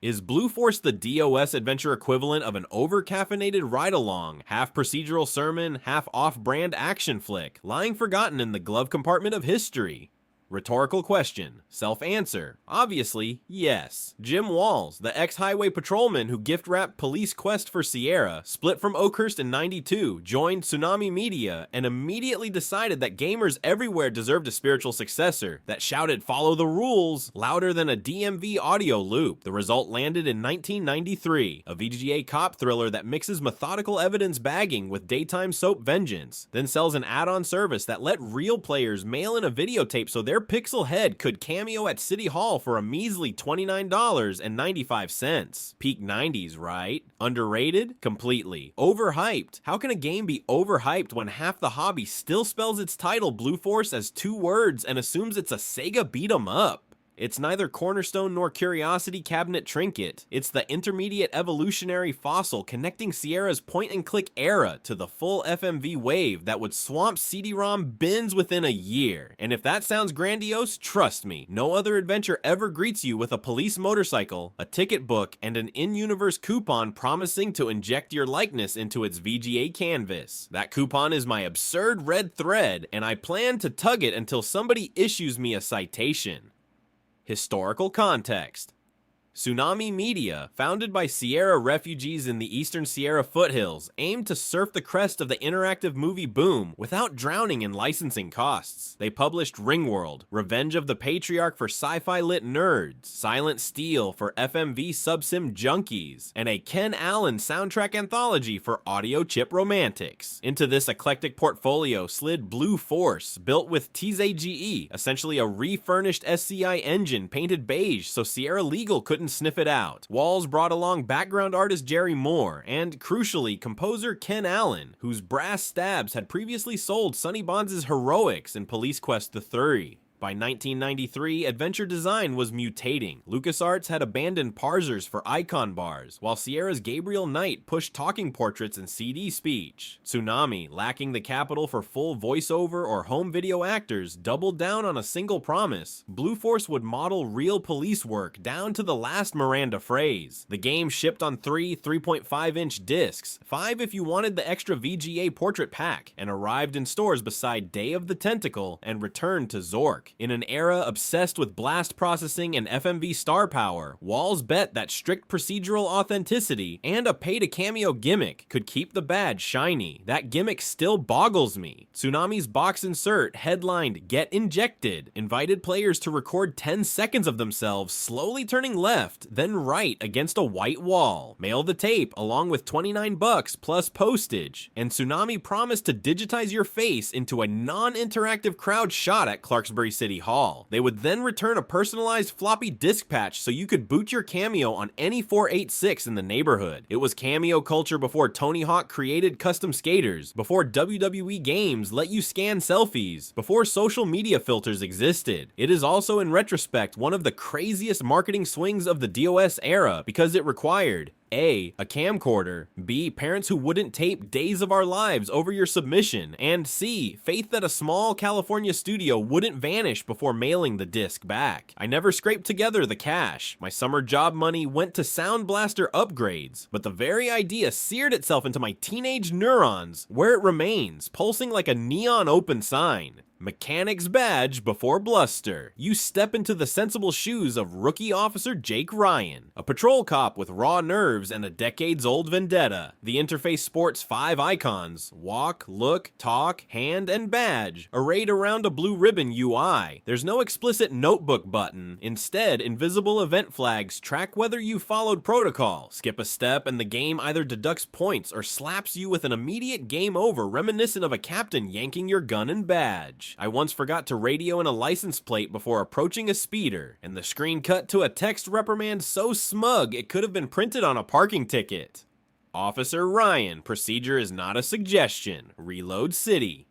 Is Blue Force the DOS adventure equivalent of an over-caffeinated ride-along, half procedural sermon, half off-brand action flick, lying forgotten in the glove compartment of history? Rhetorical question. Self-answer. Obviously, yes. Jim Walls, the ex-highway patrolman who gift-wrapped Police Quest for Sierra, split from Oakhurst in '92, joined Tsunami Media, and immediately decided that gamers everywhere deserved a spiritual successor that shouted "follow the rules" louder than a DMV audio loop. The result landed in 1993, a VGA cop thriller that mixes methodical evidence bagging with daytime soap vengeance, then sells an add-on service that let real players mail in a videotape so their pixel head could cameo at City Hall for a measly $29.95. Peak 90s, right? Underrated? Completely. Overhyped? How can a game be overhyped when half the hobby still spells its title Blue Force as 2 words and assumes it's a Sega beat 'em up? It's neither cornerstone nor curiosity cabinet trinket. It's the intermediate evolutionary fossil connecting Sierra's point-and-click era to the full FMV wave that would swamp CD-ROM bins within a year. And if that sounds grandiose, trust me, no other adventure ever greets you with a police motorcycle, a ticket book, and an in-universe coupon promising to inject your likeness into its VGA canvas. That coupon is my absurd red thread, and I plan to tug it until somebody issues me a citation. Historical context. Tsunami Media, founded by Sierra refugees in the eastern Sierra foothills, aimed to surf the crest of the interactive movie boom without drowning in licensing costs. They published Ringworld, Revenge of the Patriarch for sci-fi lit nerds, Silent Steel for FMV subsim junkies, and a Ken Allen soundtrack anthology for audio chip romantics. Into this eclectic portfolio slid Blue Force, built with TZGE, essentially a refurnished SCI engine painted beige so Sierra Legal couldn't sniff it out. Walls brought along background artist Jerry Moore, and crucially, composer Ken Allen, whose brass stabs had previously sold Sonny Bonds' Heroics in Police Quest III. By 1993, adventure design was mutating. LucasArts had abandoned parsers for icon bars, while Sierra's Gabriel Knight pushed talking portraits and CD speech. Tsunami, lacking the capital for full voiceover or home video actors, doubled down on a single promise. Blue Force would model real police work down to the last Miranda phrase. The game shipped on 3.5-inch discs, 5 if you wanted the extra VGA portrait pack, and arrived in stores beside Day of the Tentacle and Return to Zork. In an era obsessed with blast processing and FMV star power, Walls bet that strict procedural authenticity and a pay-to-cameo gimmick could keep the badge shiny. That gimmick still boggles me. Tsunami's box insert, headlined "Get Injected," invited players to record 10 seconds of themselves slowly turning left, then right against a white wall. Mail the tape along with $29 plus postage, and Tsunami promised to digitize your face into a non-interactive crowd shot at Clarksburg City Hall. They would then return a personalized floppy disk patch so you could boot your Cameo on any 486 in the neighborhood. It was Cameo culture before Tony Hawk created custom skaters, before WWE games let you scan selfies, before social media filters existed. It is also in retrospect one of the craziest marketing swings of the DOS era because it required A camcorder, B, parents who wouldn't tape Days of Our Lives over your submission, and C, faith that a small California studio wouldn't vanish before mailing the disc back. I never scraped together the cash. My summer job money went to Sound Blaster upgrades, but the very idea seared itself into my teenage neurons, where it remains, pulsing like a neon open sign. Mechanic's badge before bluster. You step into the sensible shoes of rookie officer Jake Ryan, a patrol cop with raw nerves and a decades-old vendetta. The interface sports 5 icons: walk, look, talk, hand, and badge, arrayed around a blue ribbon UI. There's no explicit notebook button. Instead, invisible event flags track whether you followed protocol. Skip a step and the game either deducts points or slaps you with an immediate game over reminiscent of a captain yanking your gun and badge. I once forgot to radio in a license plate before approaching a speeder, and the screen cut to a text reprimand so smug it could have been printed on a parking ticket. Officer Ryan, procedure is not a suggestion. Reload City.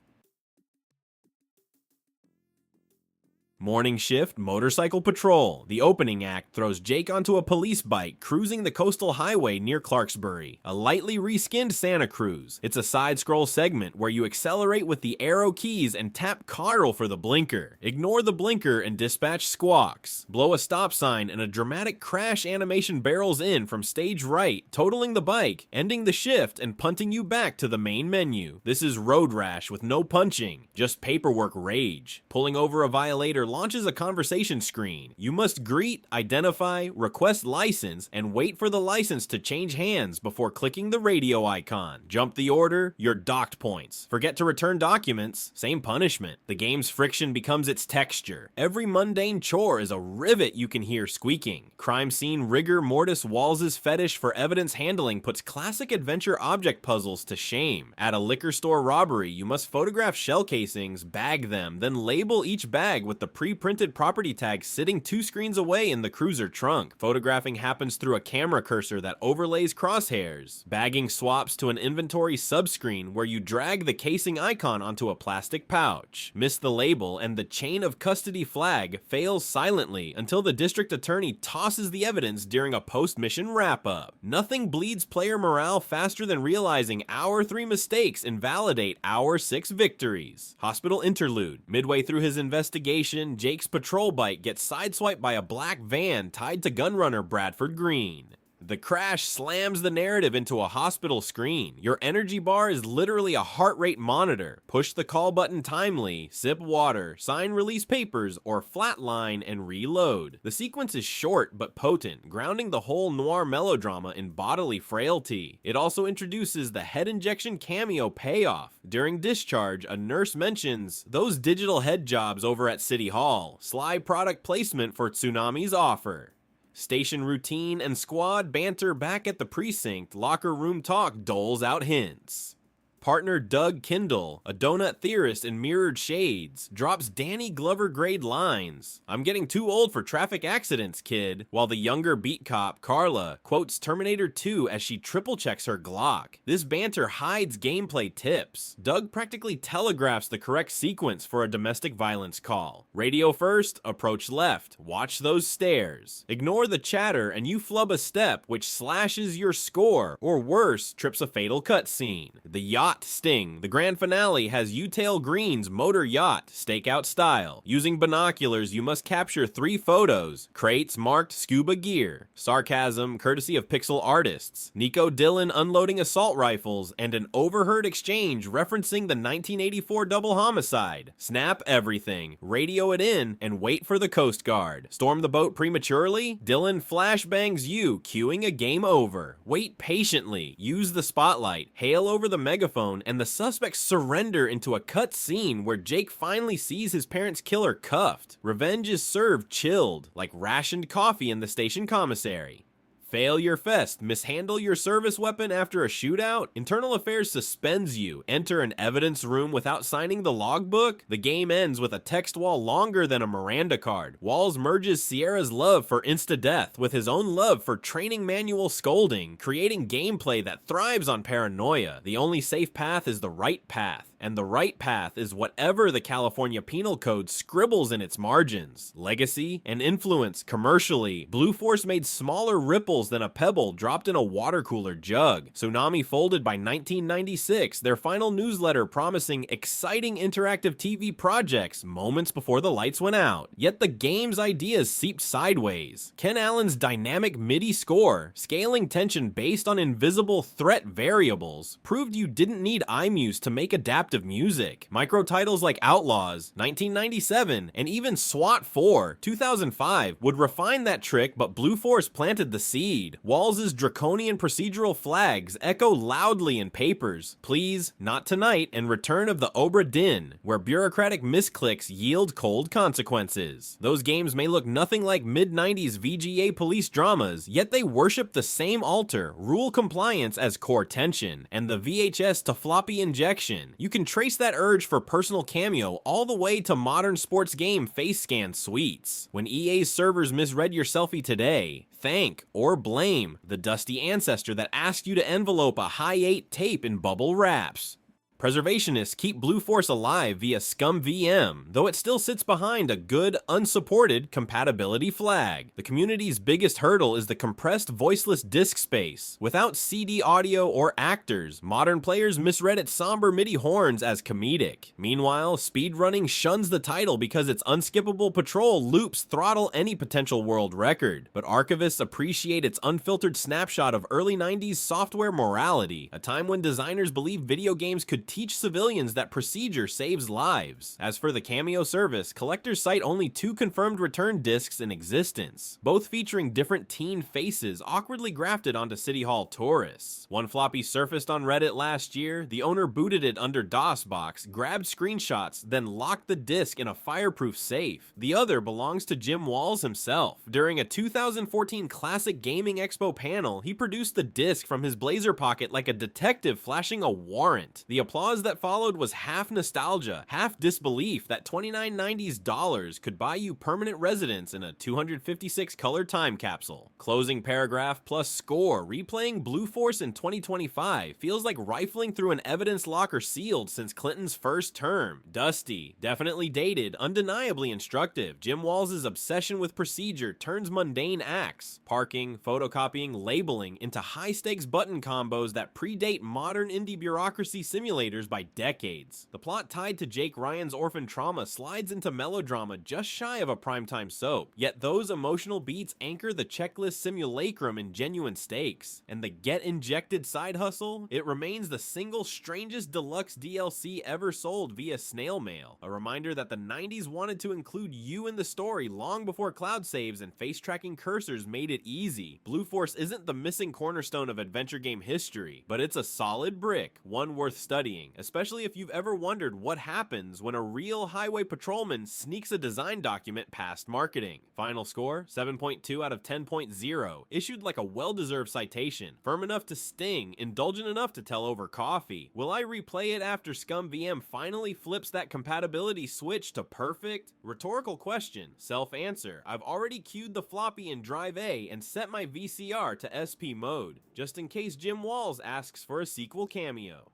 Morning Shift Motorcycle Patrol. The opening act throws Jake onto a police bike cruising the coastal highway near Clarksburry, a lightly reskinned Santa Cruz. It's a side-scroll segment where you accelerate with the arrow keys and tap Carl for the blinker. Ignore the blinker and dispatch squawks. Blow a stop sign and a dramatic crash animation barrels in from stage right, totaling the bike, ending the shift, and punting you back to the main menu. This is Road Rash with no punching, just paperwork rage. Pulling over a violator launches a conversation screen. You must greet, identify, request license, and wait for the license to change hands before clicking the radio icon. Jump the order, you're docked points. Forget to return documents, same punishment. The game's friction becomes its texture. Every mundane chore is a rivet you can hear squeaking. Crime scene rigor mortis Walls' fetish for evidence handling puts classic adventure object puzzles to shame. At a liquor store robbery, you must photograph shell casings, bag them, then label each bag with the pre-printed property tag sitting 2 screens away in the cruiser trunk. Photographing happens through a camera cursor that overlays crosshairs. Bagging swaps to an inventory subscreen where you drag the casing icon onto a plastic pouch. Miss the label and the chain of custody flag fails silently until the district attorney tosses the evidence during a post-mission wrap-up. Nothing bleeds player morale faster than realizing our 3 mistakes invalidate our 6 victories. Hospital interlude. Midway through his investigation, Jake's patrol bike gets sideswiped by a black van tied to gunrunner Bradford Green. The crash slams the narrative into a hospital screen. Your energy bar is literally a heart rate monitor. Push the call button timely, sip water, sign release papers, or flatline and reload. The sequence is short but potent, grounding the whole noir melodrama in bodily frailty. It also introduces the head injection cameo payoff. During discharge, a nurse mentions those digital head jobs over at City Hall. Sly product placement for Tsunami's offer. Station routine and squad banter back at the precinct. Locker room talk doles out hints. Partner Doug Kindle, a donut theorist in mirrored shades, drops Danny Glover grade lines. "I'm getting too old for traffic accidents, kid," while the younger beat cop, Carla, quotes Terminator 2 as she triple checks her Glock. This banter hides gameplay tips. Doug practically telegraphs the correct sequence for a domestic violence call. Radio first, approach left, watch those stairs. Ignore the chatter and you flub a step which slashes your score, or worse, trips a fatal cutscene. The yacht sting. The grand finale has U-Tail Green's motor yacht, stakeout style. Using binoculars, you must capture 3 photos. Crates marked scuba gear. Sarcasm, courtesy of pixel artists. Nico Dillon unloading assault rifles, and an overheard exchange referencing the 1984 double homicide. Snap everything, radio it in, and wait for the Coast Guard. Storm the boat prematurely? Dillon flashbangs you, cueing a game over. Wait patiently, use the spotlight, hail over the megaphone, and the suspects surrender into a cut scene where Jake finally sees his parents' killer cuffed. Revenge is served chilled, like rationed coffee in the station commissary. Failure Fest. Mishandle your service weapon after a shootout? Internal Affairs suspends you. Enter an evidence room without signing the logbook? The game ends with a text wall longer than a Miranda card. Walls merges Sierra's love for insta-death with his own love for training manual scolding, creating gameplay that thrives on paranoia. The only safe path is the right path. And the right path is whatever the California Penal Code scribbles in its margins. Legacy and influence commercially. Blue Force made smaller ripples than a pebble dropped in a water cooler jug. Tsunami folded by 1996, their final newsletter promising exciting interactive TV projects moments before the lights went out. Yet the game's ideas seeped sideways. Ken Allen's dynamic MIDI score, scaling tension based on invisible threat variables, proved you didn't need iMuse to make adaptive music. Micro titles like Outlaws, 1997, and even SWAT 4, 2005 would refine that trick, but Blue Force planted the seed. Walls' draconian procedural flags echo loudly in Papers, Please, Not Tonight, and Return of the Obra Dinn, where bureaucratic misclicks yield cold consequences. Those games may look nothing like mid-90s VGA police dramas, yet they worship the same altar, rule compliance as core tension, and the VHS to floppy injection. You can trace that urge for personal Cameo all the way to modern sports game face scan suites. When EA's servers misread your selfie today, thank or blame the dusty ancestor that asked you to envelope a high 8 tape in bubble wraps. Preservationists keep Blue Force alive via Scum VM, though it still sits behind a good, unsupported compatibility flag. The community's biggest hurdle is the compressed voiceless disk space. Without CD audio or actors, modern players misread its somber MIDI horns as comedic. Meanwhile, speedrunning shuns the title because its unskippable patrol loops throttle any potential world record. But archivists appreciate its unfiltered snapshot of early 90s software morality, a time when designers believed video games could teach civilians that procedure saves lives. As for the Cameo service, collectors cite only 2 confirmed return discs in existence, both featuring different teen faces awkwardly grafted onto City Hall tourists. One floppy surfaced on Reddit last year, the owner booted it under DOSBox, grabbed screenshots, then locked the disc in a fireproof safe. The other belongs to Jim Walls himself. During a 2014 Classic Gaming Expo panel, he produced the disc from his blazer pocket like a detective flashing a warrant. The applause that followed was half nostalgia, half disbelief that $29.90's dollars could buy you permanent residence in a 256 color time capsule. Closing paragraph plus score, replaying Blue Force in 2025 feels like rifling through an evidence locker sealed since Clinton's first term. Dusty, definitely dated, undeniably instructive. Jim Walls' obsession with procedure turns mundane acts, parking, photocopying, labeling, into high-stakes button combos that predate modern indie bureaucracy simulators by decades. The plot tied to Jake Ryan's orphan trauma slides into melodrama just shy of a primetime soap, yet those emotional beats anchor the checklist simulacrum in genuine stakes. And the get-injected side hustle? It remains the single strangest deluxe DLC ever sold via snail mail, a reminder that the 90s wanted to include you in the story long before cloud saves and face-tracking cursors made it easy. Blue Force isn't the missing cornerstone of adventure game history, but it's a solid brick, one worth studying, especially if you've ever wondered what happens when a real highway patrolman sneaks a design document past marketing. Final score, 7.2 out of 10.0, issued like a well-deserved citation, firm enough to sting, indulgent enough to tell over coffee. Will I replay it after Scum VM finally flips that compatibility switch to perfect? Rhetorical question, self-answer. I've already queued the floppy in Drive A and set my VCR to SP mode, just in case Jim Walls asks for a sequel cameo.